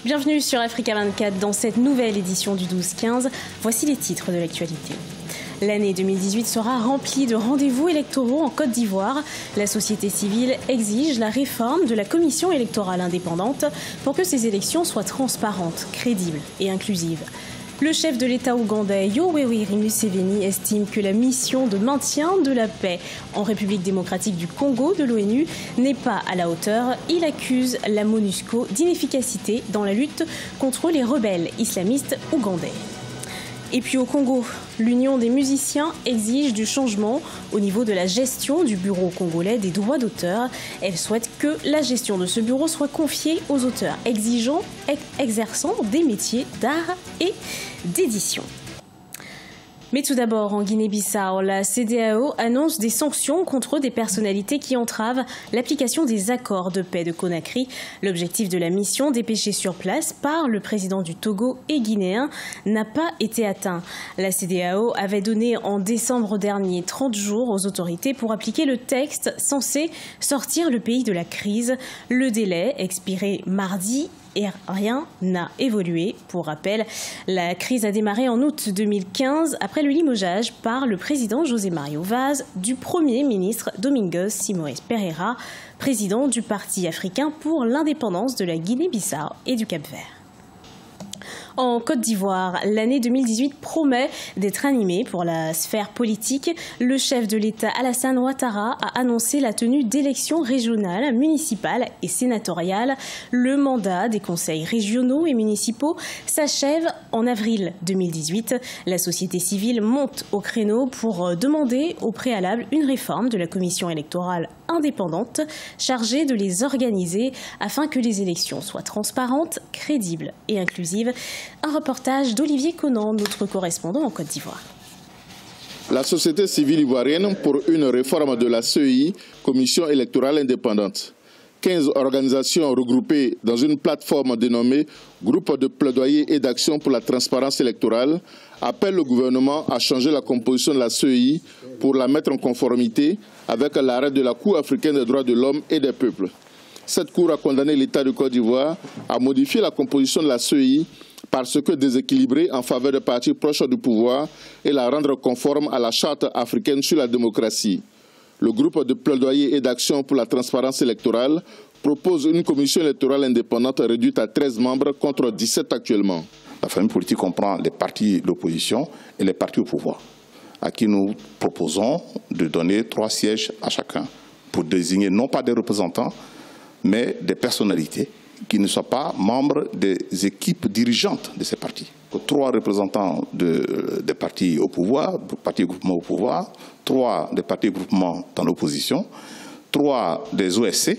Bienvenue sur Africa 24 dans cette nouvelle édition du 12-15. Voici les titres de l'actualité. L'année 2018 sera remplie de rendez-vous électoraux en Côte d'Ivoire. La société civile exige la réforme de la commission électorale indépendante pour que ces élections soient transparentes, crédibles et inclusives. Le chef de l'État ougandais, Yoweri Museveni, estime que la mission de maintien de la paix en République démocratique du Congo de l'ONU n'est pas à la hauteur. Il accuse la MONUSCO d'inefficacité dans la lutte contre les rebelles islamistes ougandais. Et puis au Congo, l'Union des musiciens exige du changement au niveau de la gestion du bureau congolais des droits d'auteur. Elle souhaite que la gestion de ce bureau soit confiée aux auteurs exerçant des métiers d'art et d'édition. Mais tout d'abord, en Guinée-Bissau, la CEDEAO annonce des sanctions contre des personnalités qui entravent l'application des accords de paix de Conakry. L'objectif de la mission, dépêchée sur place par le président du Togo et guinéen, n'a pas été atteint. La CEDEAO avait donné en décembre dernier 30 jours aux autorités pour appliquer le texte censé sortir le pays de la crise. Le délai, expiré mardi, et rien n'a évolué. Pour rappel, la crise a démarré en août 2015 après le limogeage par le président José Mario Vaz du Premier ministre Domingos Simoes Pereira, président du Parti africain pour l'indépendance de la Guinée-Bissau et du Cap-Vert. En Côte d'Ivoire, l'année 2018 promet d'être animée pour la sphère politique. Le chef de l'État Alassane Ouattara a annoncé la tenue d'élections régionales, municipales et sénatoriales. Le mandat des conseils régionaux et municipaux s'achève en avril 2018. La société civile monte au créneau pour demander au préalable une réforme de la commission électorale indépendante chargée de les organiser afin que les élections soient transparentes, crédibles et inclusives. Un reportage d'Olivier Conan, notre correspondant en Côte d'Ivoire. La société civile ivoirienne pour une réforme de la CEI, Commission électorale indépendante. 15 organisations regroupées dans une plateforme dénommée Groupe de plaidoyer et d'action pour la transparence électorale appellent le gouvernement à changer la composition de la CEI pour la mettre en conformité avec l'arrêt de la Cour africaine des droits de l'homme et des peuples. Cette Cour a condamné l'État de Côte d'Ivoire à modifier la composition de la CEI parce que déséquilibrée en faveur des partis proches du pouvoir et la rendre conforme à la Charte africaine sur la démocratie. Le groupe de plaidoyer et d'action pour la transparence électorale propose une commission électorale indépendante réduite à 13 membres contre 17 actuellement. La famille politique comprend les partis d'opposition et les partis au pouvoir, à qui nous proposons de donner 3 sièges à chacun pour désigner non pas des représentants, mais des personnalités qui ne soient pas membres des équipes dirigeantes de ces partis. 3 représentants des partis au pouvoir, partis et groupements au pouvoir, 3 des partis et groupements dans l'opposition, 3 des OSC,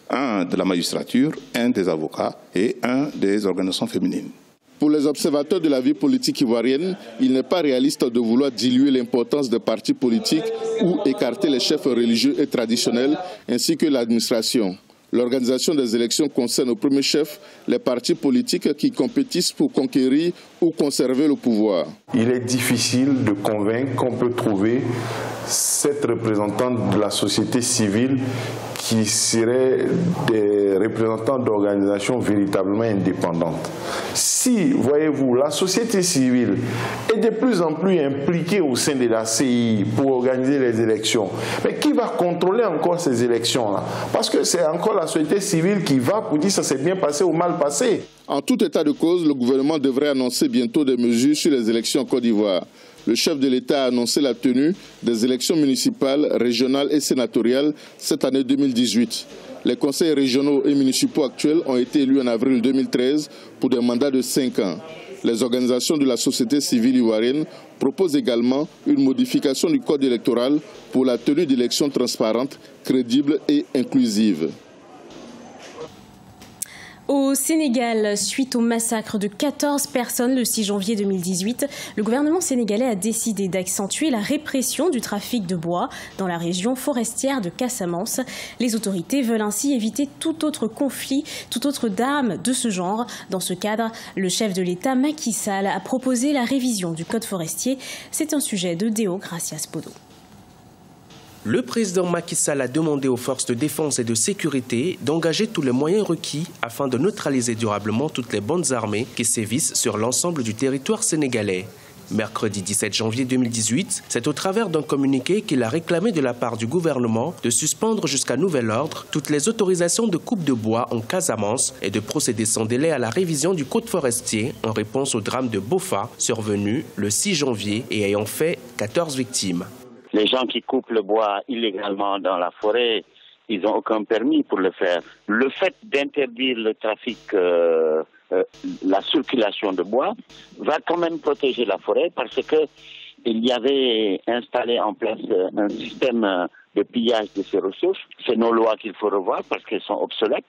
1 de la magistrature, 1 des avocats et 1 des organisations féminines. Pour les observateurs de la vie politique ivoirienne, il n'est pas réaliste de vouloir diluer l'importance des partis politiques ou écarter les chefs religieux et traditionnels ainsi que l'administration. L'organisation des élections concerne au premier chef les partis politiques qui compétissent pour conquérir ou conserver le pouvoir. Il est difficile de convaincre qu'on peut trouver 7 représentants de la société civile qui seraient des représentants d'organisations véritablement indépendantes. Si, voyez-vous, la société civile est de plus en plus impliquée au sein de la CEI pour organiser les élections, mais qui va contrôler encore ces élections-là? Parce que c'est encore la société civile qui va pour dire ça s'est bien passé ou mal passé. En tout état de cause, le gouvernement devrait annoncer bientôt des mesures sur les élections en Côte d'Ivoire. Le chef de l'État a annoncé la tenue des élections municipales, régionales et sénatoriales cette année 2018. Les conseils régionaux et municipaux actuels ont été élus en avril 2013 pour des mandats de 5 ans. Les organisations de la société civile ivoirienne proposent également une modification du code électoral pour la tenue d'élections transparentes, crédibles et inclusives. Au Sénégal, suite au massacre de 14 personnes le 6 janvier 2018, le gouvernement sénégalais a décidé d'accentuer la répression du trafic de bois dans la région forestière de Casamance. Les autorités veulent ainsi éviter tout autre conflit, toute autre drame de ce genre. Dans ce cadre, le chef de l'État, Macky Sall, a proposé la révision du code forestier. C'est un sujet de Déo Gracias Podo. Le président Macky Sall a demandé aux forces de défense et de sécurité d'engager tous les moyens requis afin de neutraliser durablement toutes les bandes armées qui sévissent sur l'ensemble du territoire sénégalais. Mercredi 17 janvier 2018, c'est au travers d'un communiqué qu'il a réclamé de la part du gouvernement de suspendre jusqu'à nouvel ordre toutes les autorisations de coupe de bois en Casamance et de procéder sans délai à la révision du code forestier en réponse au drame de Bofa survenu le 6 janvier et ayant fait 14 victimes. Les gens qui coupent le bois illégalement dans la forêt, ils n'ont aucun permis pour le faire. Le fait d'interdire le trafic, la circulation de bois, va quand même protéger la forêt parce que il y avait installé en place un système de pillage de ces ressources. C'est nos lois qu'il faut revoir parce qu'elles sont obsolètes.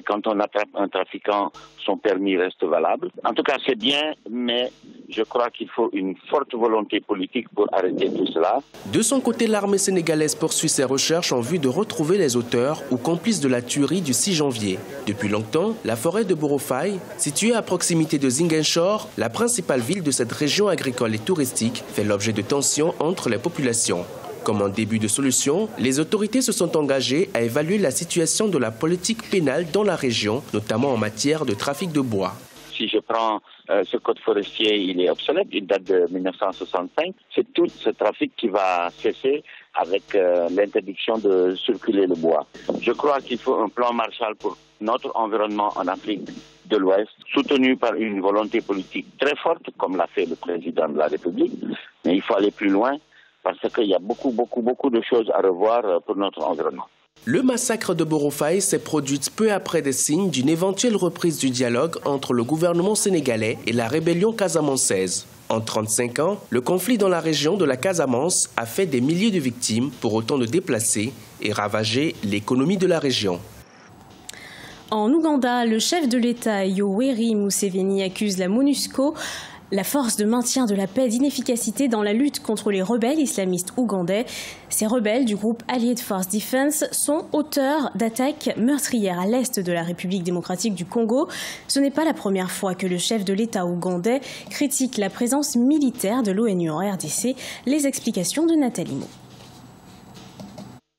Quand on attrape un trafiquant, son permis reste valable. En tout cas, c'est bien, mais je crois qu'il faut une forte volonté politique pour arrêter tout cela. De son côté, l'armée sénégalaise poursuit ses recherches en vue de retrouver les auteurs ou complices de la tuerie du 6 janvier. Depuis longtemps, la forêt de Borofay, située à proximité de Ziguinchor, la principale ville de cette région agricole et touristique, fait l'objet de tensions entre les populations. Comme un début de solution, les autorités se sont engagées à évaluer la situation de la politique pénale dans la région, notamment en matière de trafic de bois. Si je prends ce code forestier, il est obsolète, il date de 1965. C'est tout ce trafic qui va cesser avec l'interdiction de circuler le bois. Je crois qu'il faut un plan Marshall pour notre environnement en Afrique de l'Ouest, soutenu par une volonté politique très forte, comme l'a fait le président de la République. Mais il faut aller plus loin, parce qu'il y a beaucoup de choses à revoir pour notre environnement. Le massacre de Borofay s'est produit peu après des signes d'une éventuelle reprise du dialogue entre le gouvernement sénégalais et la rébellion casamançaise. En 35 ans, le conflit dans la région de la Casamance a fait des milliers de victimes pour autant de déplacés et ravagé l'économie de la région. En Ouganda, le chef de l'État Yoweri Museveni accuse la MONUSCO, la force de maintien de la paix, d'inefficacité dans la lutte contre les rebelles islamistes ougandais. Ces rebelles du groupe Allied Force Defense sont auteurs d'attaques meurtrières à l'est de la République démocratique du Congo. Ce n'est pas la première fois que le chef de l'État ougandais critique la présence militaire de l'ONU en RDC. Les explications de Nathalie Mo.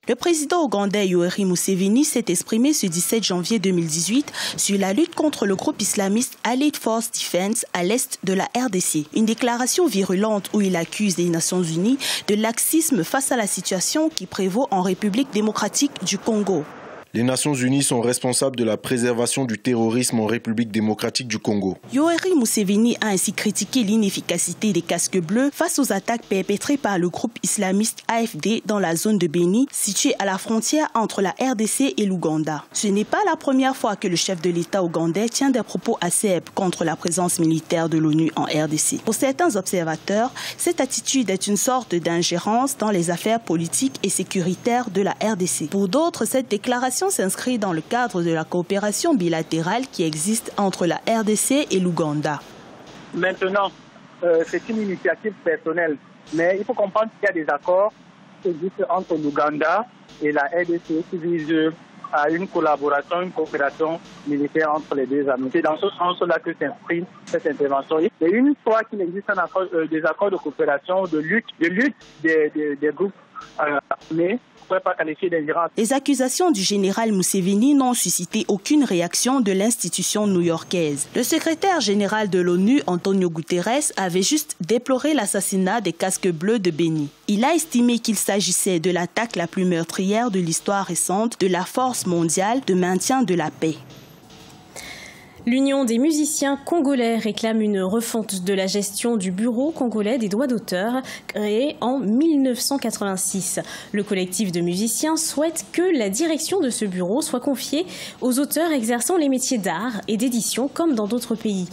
Le président ougandais Yoweri Museveni s'est exprimé ce 17 janvier 2018 sur la lutte contre le groupe islamiste Allied Force Defense à l'est de la RDC. Une déclaration virulente où il accuse les Nations Unies de laxisme face à la situation qui prévaut en République démocratique du Congo. Les Nations Unies sont responsables de la préservation du terrorisme en République démocratique du Congo. Yoweri Museveni a ainsi critiqué l'inefficacité des casques bleus face aux attaques perpétrées par le groupe islamiste AFD dans la zone de Béni, située à la frontière entre la RDC et l'Ouganda. Ce n'est pas la première fois que le chef de l'État ougandais tient des propos acerbes contre la présence militaire de l'ONU en RDC. Pour certains observateurs, cette attitude est une sorte d'ingérence dans les affaires politiques et sécuritaires de la RDC. Pour d'autres, cette déclaration s'inscrit dans le cadre de la coopération bilatérale qui existe entre la RDC et l'Ouganda. Maintenant, c'est une initiative personnelle, mais il faut comprendre qu'il y a des accords qui existent entre l'Ouganda et la RDC qui visent à une collaboration, une coopération militaire entre les deux armées. C'est dans ce sens-là que s'inscrit cette intervention. Et une fois qu'il existe des accords de coopération, de lutte des groupes armés, les accusations du général Museveni n'ont suscité aucune réaction de l'institution new-yorkaise. Le secrétaire général de l'ONU, Antonio Guterres, avait juste déploré l'assassinat des casques bleus de Béni. Il a estimé qu'il s'agissait de l'attaque la plus meurtrière de l'histoire récente de la force mondiale de maintien de la paix. L'Union des musiciens congolais réclame une refonte de la gestion du Bureau congolais des droits d'auteur, créé en 1986. Le collectif de musiciens souhaite que la direction de ce bureau soit confiée aux auteurs exerçant les métiers d'art et d'édition comme dans d'autres pays.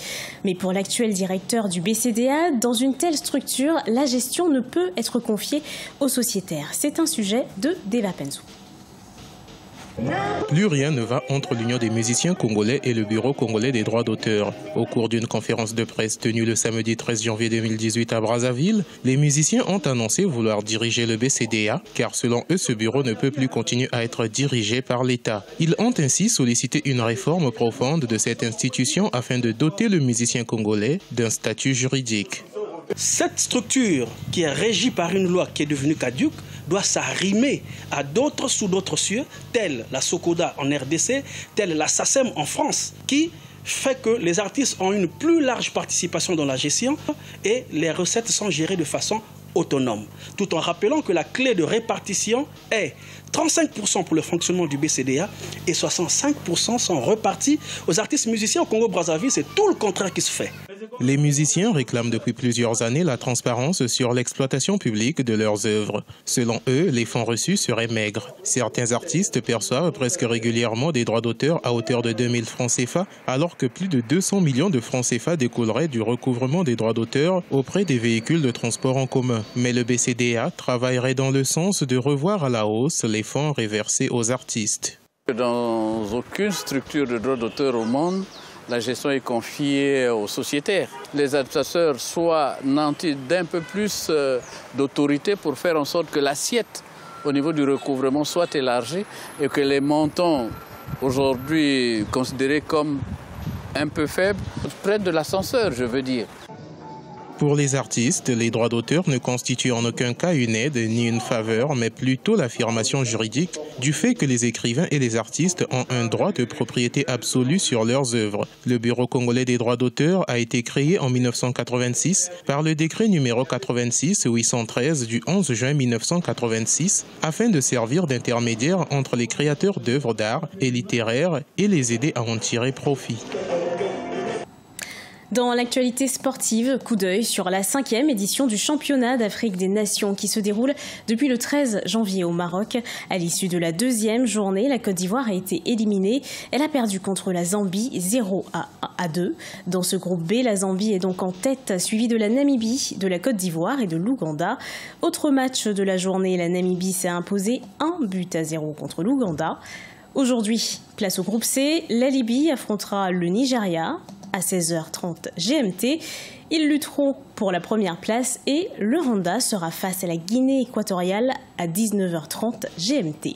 Mais pour l'actuel directeur du BCDA, dans une telle structure, la gestion ne peut être confiée aux sociétaires. C'est un sujet de Deva Penzou. Plus rien ne va entre l'Union des musiciens congolais et le Bureau congolais des droits d'auteur. Au cours d'une conférence de presse tenue le samedi 13 janvier 2018 à Brazzaville, les musiciens ont annoncé vouloir diriger le BCDA, car selon eux, ce bureau ne peut plus continuer à être dirigé par l'État. Ils ont ainsi sollicité une réforme profonde de cette institution afin de doter le musicien congolais d'un statut juridique. Cette structure qui est régie par une loi qui est devenue caduque doit s'arrimer à d'autres sous d'autres cieux, tels la Socoda en RDC, tels la SACEM en France, qui fait que les artistes ont une plus large participation dans la gestion et les recettes sont gérées de façon autonome. Tout en rappelant que la clé de répartition est 35% pour le fonctionnement du BCDA et 65% sont repartis aux artistes musiciens au Congo-Brazzaville. C'est tout le contraire qui se fait. Les musiciens réclament depuis plusieurs années la transparence sur l'exploitation publique de leurs œuvres. Selon eux, les fonds reçus seraient maigres. Certains artistes perçoivent presque régulièrement des droits d'auteur à hauteur de 2000 francs CFA, alors que plus de 200 millions de francs CFA découleraient du recouvrement des droits d'auteur auprès des véhicules de transport en commun. Mais le BCDA travaillerait dans le sens de revoir à la hausse les fonds réversés aux artistes. Dans aucune structure de droits d'auteur au monde, la gestion est confiée aux sociétaires. Les administrateurs soient nantis d'un peu plus d'autorité pour faire en sorte que l'assiette au niveau du recouvrement soit élargie et que les montants aujourd'hui considérés comme un peu faibles prennent de l'ascenseur, je veux dire. Pour les artistes, les droits d'auteur ne constituent en aucun cas une aide ni une faveur, mais plutôt l'affirmation juridique du fait que les écrivains et les artistes ont un droit de propriété absolue sur leurs œuvres. Le Bureau congolais des droits d'auteur a été créé en 1986 par le décret numéro 86-813 du 11 juin 1986 afin de servir d'intermédiaire entre les créateurs d'œuvres d'art et littéraires et les aider à en tirer profit. Dans l'actualité sportive, coup d'œil sur la 5e édition du championnat d'Afrique des Nations qui se déroule depuis le 13 janvier au Maroc. À l'issue de la 2e journée, la Côte d'Ivoire a été éliminée. Elle a perdu contre la Zambie 0-2. Dans ce groupe B, la Zambie est donc en tête, suivie de la Namibie, de la Côte d'Ivoire et de l'Ouganda. Autre match de la journée, la Namibie s'est imposée 1-0 contre l'Ouganda. Aujourd'hui, place au groupe C, la Libye affrontera le Nigeria à 16h30 GMT. Ils lutteront pour la première place et le Rwanda sera face à la Guinée équatoriale à 19h30 GMT.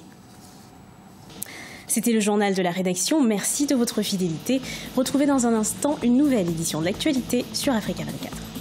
C'était le journal de la rédaction. Merci de votre fidélité. Retrouvez dans un instant une nouvelle édition de l'actualité sur Africa 24.